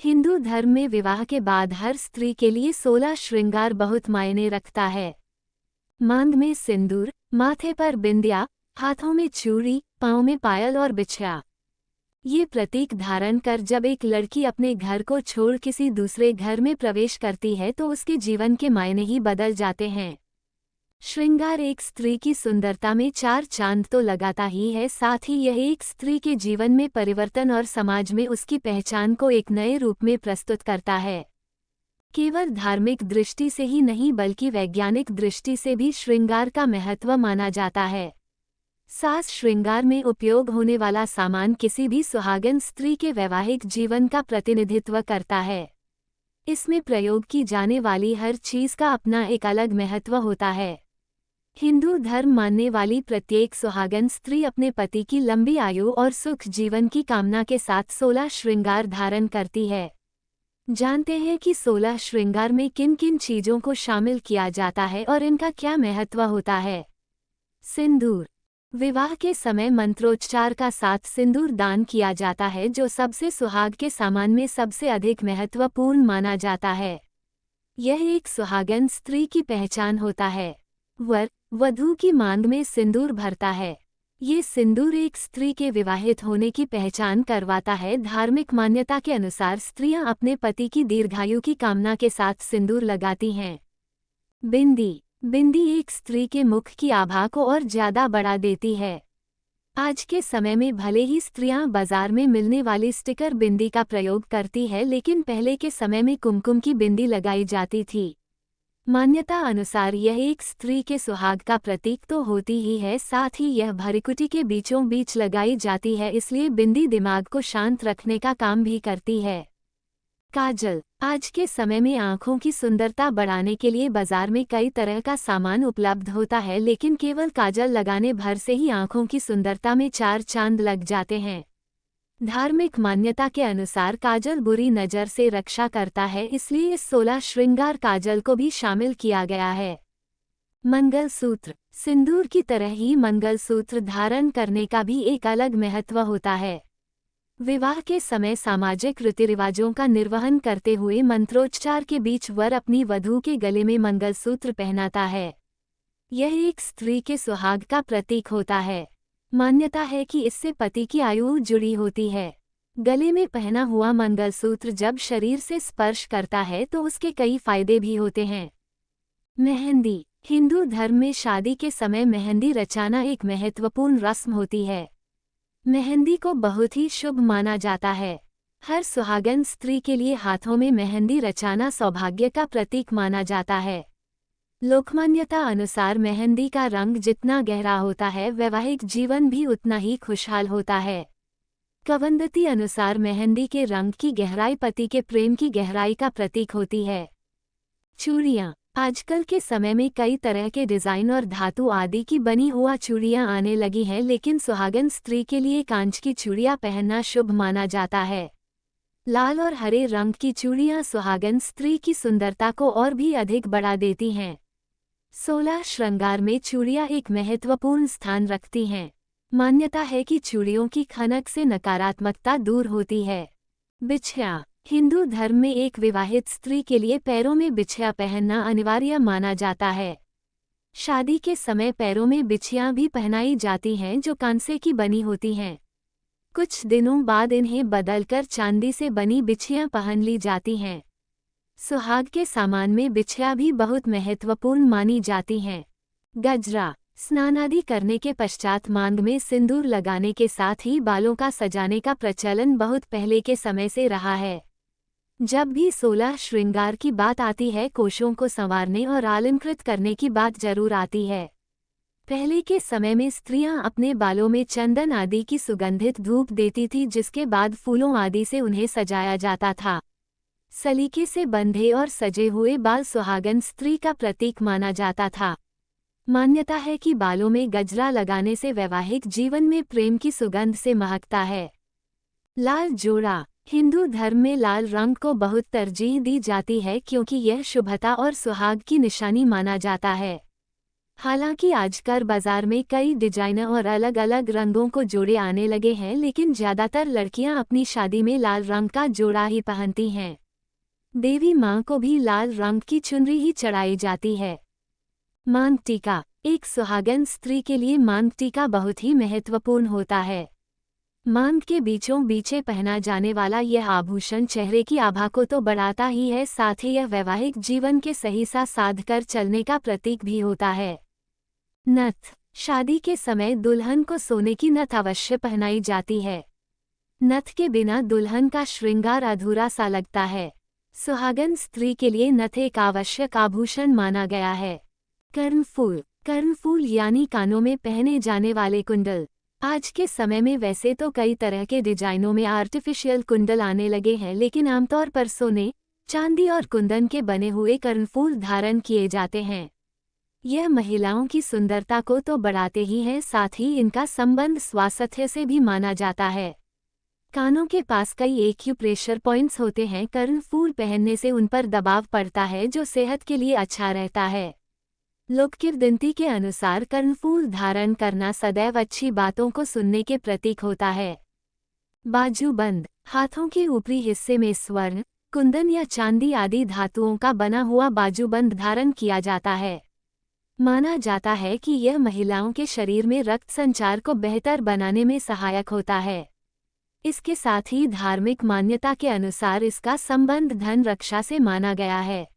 हिंदू धर्म में विवाह के बाद हर स्त्री के लिए 16 श्रृंगार बहुत मायने रखता है। मांग में सिंदूर, माथे पर बिंदिया, हाथों में चूड़ी, पाँव में पायल और बिछिया। ये प्रतीक धारण कर जब एक लड़की अपने घर को छोड़ किसी दूसरे घर में प्रवेश करती है तो उसके जीवन के मायने ही बदल जाते हैं। श्रृंगार एक स्त्री की सुंदरता में चार चांद तो लगाता ही है, साथ ही यह एक स्त्री के जीवन में परिवर्तन और समाज में उसकी पहचान को एक नए रूप में प्रस्तुत करता है। केवल धार्मिक दृष्टि से ही नहीं बल्कि वैज्ञानिक दृष्टि से भी श्रृंगार का महत्व माना जाता है। साज श्रृंगार में उपयोग होने वाला सामान किसी भी सुहागन स्त्री के वैवाहिक जीवन का प्रतिनिधित्व करता है। इसमें प्रयोग की जाने वाली हर चीज का अपना एक अलग महत्व होता है। हिंदू धर्म मानने वाली प्रत्येक सुहागन स्त्री अपने पति की लंबी आयु और सुख जीवन की कामना के साथ 16 श्रृंगार धारण करती है। जानते हैं कि 16 श्रृंगार में किन किन चीजों को शामिल किया जाता है और इनका क्या महत्व होता है। सिंदूर। विवाह के समय मंत्रोच्चार का साथ सिंदूर दान किया जाता है, जो सबसे सुहाग के सामान में सबसे अधिक महत्वपूर्ण माना जाता है। यह एक सुहागन स्त्री की पहचान होता है। वर वधू की मांग में सिंदूर भरता है। ये सिंदूर एक स्त्री के विवाहित होने की पहचान करवाता है। धार्मिक मान्यता के अनुसार स्त्रियां अपने पति की दीर्घायु की कामना के साथ सिंदूर लगाती हैं। बिंदी। बिंदी एक स्त्री के मुख की आभा को और ज्यादा बढ़ा देती है। आज के समय में भले ही स्त्रियां बाजार में मिलने वाली स्टिकर बिंदी का प्रयोग करती है, लेकिन पहले के समय में कुमकुम की बिंदी लगाई जाती थी। मान्यता अनुसार यह एक स्त्री के सुहाग का प्रतीक तो होती ही है, साथ ही यह भ्रुकुटी के बीचों बीच लगाई जाती है, इसलिए बिंदी दिमाग को शांत रखने का काम भी करती है। काजल। आज के समय में आँखों की सुंदरता बढ़ाने के लिए बाजार में कई तरह का सामान उपलब्ध होता है, लेकिन केवल काजल लगाने भर से ही आँखों की सुंदरता में चार चांद लग जाते हैं। धार्मिक मान्यता के अनुसार काजल बुरी नज़र से रक्षा करता है, इसलिए इस 16 श्रृंगार काजल को भी शामिल किया गया है। मंगलसूत्र। सिंदूर की तरह ही मंगलसूत्र धारण करने का भी एक अलग महत्व होता है। विवाह के समय सामाजिक रीति रिवाजों का निर्वहन करते हुए मंत्रोच्चार के बीच वर अपनी वधू के गले में मंगलसूत्र पहनाता है। यह एक स्त्री के सुहाग का प्रतीक होता है। मान्यता है कि इससे पति की आयु जुड़ी होती है। गले में पहना हुआ मंगलसूत्र जब शरीर से स्पर्श करता है तो उसके कई फायदे भी होते हैं। मेहंदी। हिंदू धर्म में शादी के समय मेहंदी रचाना एक महत्वपूर्ण रस्म होती है। मेहंदी को बहुत ही शुभ माना जाता है। हर सुहागन स्त्री के लिए हाथों में मेहंदी रचाना सौभाग्य का प्रतीक माना जाता है। लोकमान्यता अनुसार मेहंदी का रंग जितना गहरा होता है, वैवाहिक जीवन भी उतना ही खुशहाल होता है। कवंदती अनुसार मेहंदी के रंग की गहराई पति के प्रेम की गहराई का प्रतीक होती है। चूड़ियाँ। आजकल के समय में कई तरह के डिज़ाइन और धातु आदि की बनी हुआ चूड़ियाँ आने लगी हैं, लेकिन सुहागन स्त्री के लिए कांच की चूड़ियाँ पहनना शुभ माना जाता है। लाल और हरे रंग की चूड़ियाँ सुहागन स्त्री की सुंदरता को और भी अधिक बढ़ा देती हैं। 16 श्रृंगार में चूड़ियाँ एक महत्वपूर्ण स्थान रखती हैं। मान्यता है कि चूड़ियों की खनक से नकारात्मकता दूर होती है। बिछिया। हिंदू धर्म में एक विवाहित स्त्री के लिए पैरों में बिछिया पहनना अनिवार्य माना जाता है। शादी के समय पैरों में बिछियाँ भी पहनाई जाती हैं, जो कांसे की बनी होती हैं। कुछ दिनों बाद इन्हें बदलकर चांदी से बनी बिछियाँ पहन ली जाती हैं। सुहाग के सामान में बिछिया भी बहुत महत्वपूर्ण मानी जाती हैं। गजरा। स्नान आदि करने के पश्चात मांग में सिंदूर लगाने के साथ ही बालों का सजाने का प्रचलन बहुत पहले के समय से रहा है। जब भी 16 श्रृंगार की बात आती है, कोशों को संवारने और अलंकृत करने की बात जरूर आती है। पहले के समय में स्त्रियां अपने बालों में चंदन आदि की सुगंधित धूप देती थी, जिसके बाद फूलों आदि से उन्हें सजाया जाता था। सलीके से बंधे और सजे हुए बाल सुहागन स्त्री का प्रतीक माना जाता था। मान्यता है कि बालों में गजरा लगाने से वैवाहिक जीवन में प्रेम की सुगंध से महकता है। लाल जोड़ा। हिंदू धर्म में लाल रंग को बहुत तरजीह दी जाती है, क्योंकि यह शुभता और सुहाग की निशानी माना जाता है। हालांकि आजकल बाजार में कई डिजाइनर और अलग अलग रंगों को जोड़े आने लगे हैं, लेकिन ज्यादातर लड़कियां अपनी शादी में लाल रंग का जोड़ा ही पहनती हैं। देवी मां को भी लाल रंग की चुनरी ही चढ़ाई जाती है। मांग टीका। एक सुहागन स्त्री के लिए मांग टीका बहुत ही महत्वपूर्ण होता है। मांग के बीचों बीचे पहना जाने वाला यह आभूषण चेहरे की आभा को तो बढ़ाता ही है, साथ ही यह वैवाहिक जीवन के सही सा साध कर चलने का प्रतीक भी होता है। नथ। शादी के समय दुल्हन को सोने की नथ अवश्य पहनाई जाती है। नथ के बिना दुल्हन का श्रृंगार अधूरा सा लगता है। सुहागन स्त्री के लिए नथ एक आवश्यक आभूषण माना गया है। कर्णफूल। कर्णफूल यानी कानों में पहने जाने वाले कुंडल। आज के समय में वैसे तो कई तरह के डिजाइनों में आर्टिफिशियल कुंडल आने लगे हैं, लेकिन आमतौर पर सोने, चांदी और कुंदन के बने हुए कर्णफूल धारण किए जाते हैं। यह महिलाओं की सुंदरता को तो बढ़ाते ही हैं, साथ ही इनका संबंध स्वास्थ्य से भी माना जाता है। कानों के पास कई एक्यूप्रेशर पॉइंट्स होते हैं। कर्णफूल पहनने से उन पर दबाव पड़ता है, जो सेहत के लिए अच्छा रहता है। लोक किंवदंती के अनुसार कर्णफूल धारण करना सदैव अच्छी बातों को सुनने के प्रतीक होता है। बाजूबंद। हाथों के ऊपरी हिस्से में स्वर्ण, कुंदन या चांदी आदि धातुओं का बना हुआ बाजूबंद धारण किया जाता है। माना जाता है कि यह महिलाओं के शरीर में रक्त संचार को बेहतर बनाने में सहायक होता है। इसके साथ ही धार्मिक मान्यता के अनुसार इसका संबंध धन रक्षा से माना गया है।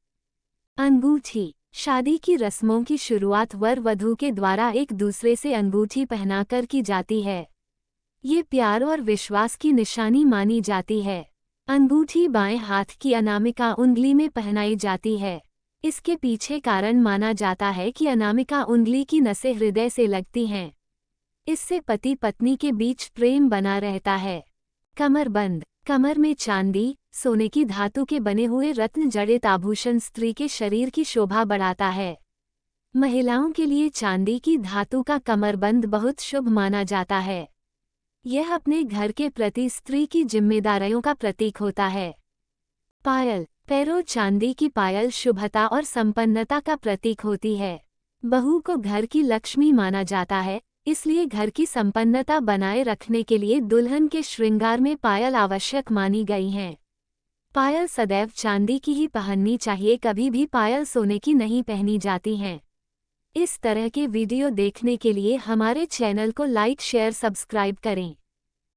अंगूठी। शादी की रस्मों की शुरुआत वर वधू के द्वारा एक दूसरे से अंगूठी पहनाकर की जाती है। ये प्यार और विश्वास की निशानी मानी जाती है। अंगूठी बाएं हाथ की अनामिका उंगली में पहनाई जाती है। इसके पीछे कारण माना जाता है कि अनामिका उंगली की नसें हृदय से लगती हैं। इससे पति पत्नी के बीच प्रेम बना रहता है। कमरबंद। कमर में चांदी, सोने की धातु के बने हुए रत्न जड़ित आभूषण स्त्री के शरीर की शोभा बढ़ाता है। महिलाओं के लिए चांदी की धातु का कमरबंद बहुत शुभ माना जाता है। यह अपने घर के प्रति स्त्री की जिम्मेदारियों का प्रतीक होता है। पायल। पैरों चांदी की पायल शुभता और संपन्नता का प्रतीक होती है। बहू को घर की लक्ष्मी माना जाता है, इसलिए घर की संपन्नता बनाए रखने के लिए दुल्हन के श्रृंगार में पायल आवश्यक मानी गई हैं। पायल सदैव चांदी की ही पहननी चाहिए, कभी भी पायल सोने की नहीं पहनी जाती हैं। इस तरह के वीडियो देखने के लिए हमारे चैनल को लाइक, शेयर, सब्सक्राइब करें।